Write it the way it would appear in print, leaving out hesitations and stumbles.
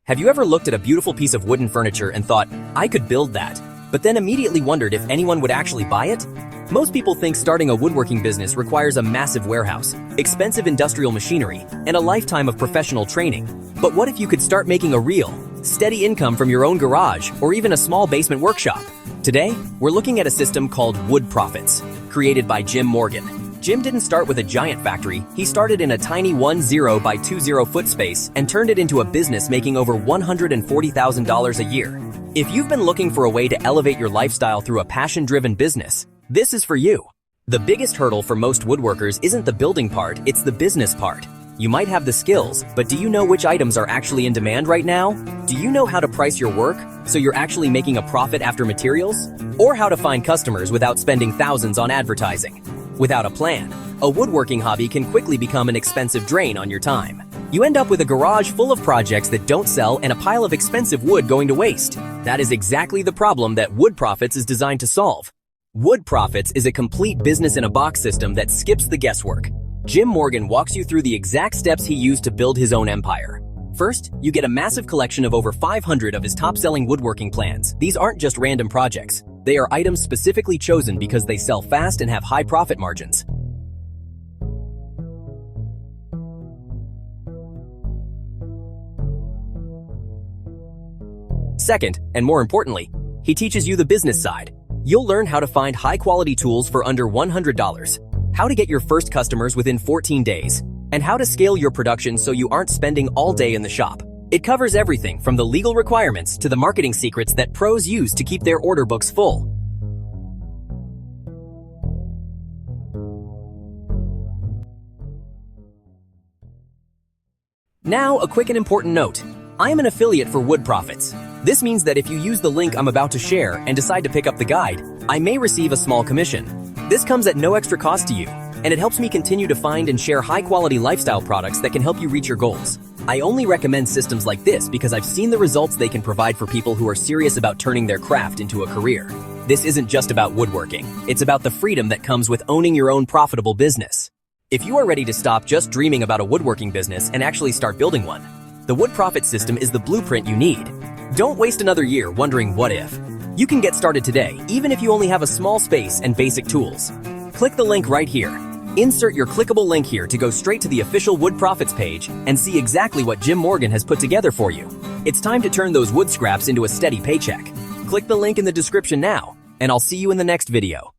Have you ever looked at a beautiful piece of wooden furniture and thought, I could build that, but then immediately wondered if anyone would actually buy it? Most people think starting a woodworking business requires a massive warehouse, expensive industrial machinery, and a lifetime of professional training. But what if you could start making a real, steady income from your own garage or even a small basement workshop? Today, we're looking at a system called Wood Profits, created by Jim Morgan. Jim didn't start with a giant factory. He started in a tiny 10 by 20 foot space and turned it into a business making over $140,000 a year. If you've been looking for a way to elevate your lifestyle through a passion-driven business, this is for you. The biggest hurdle for most woodworkers isn't the building part, it's the business part. You might have the skills, but do you know which items are actually in demand right now? Do you know how to price your work so you're actually making a profit after materials? Or how to find customers without spending thousands on advertising? Without a plan, a woodworking hobby can quickly become an expensive drain on your time. You end up with a garage full of projects that don't sell and a pile of expensive wood going to waste. That is exactly the problem that Wood Profits is designed to solve. Wood Profits is a complete business-in-a-box system that skips the guesswork. Jim Morgan walks you through the exact steps he used to build his own empire. First, you get a massive collection of over 500 of his top-selling woodworking plans. These aren't just random projects. They are items specifically chosen because they sell fast and have high profit margins. Second, and more importantly, he teaches you the business side. You'll learn how to find high-quality tools for under $100, how to get your first customers within 14 days, and how to scale your production so you aren't spending all day in the shop. It covers everything from the legal requirements to the marketing secrets that pros use to keep their order books full. Now, a quick and important note. I am an affiliate for Wood Profits. This means that if you use the link I'm about to share and decide to pick up the guide, I may receive a small commission. This comes at no extra cost to you, and it helps me continue to find and share high-quality lifestyle products that can help you reach your goals. I only recommend systems like this because I've seen the results they can provide for people who are serious about turning their craft into a career. This isn't just about woodworking. It's about the freedom that comes with owning your own profitable business. If you are ready to stop just dreaming about a woodworking business and actually start building one, the Wood Profit system is the blueprint you need. Don't waste another year wondering what if. You can get started today, even if you only have a small space and basic tools. Click the link right here. Insert your clickable link here to go straight to the official Wood Profits page and see exactly what Jim Morgan has put together for you. It's time to turn those wood scraps into a steady paycheck. Click the link in the description now, and I'll see you in the next video.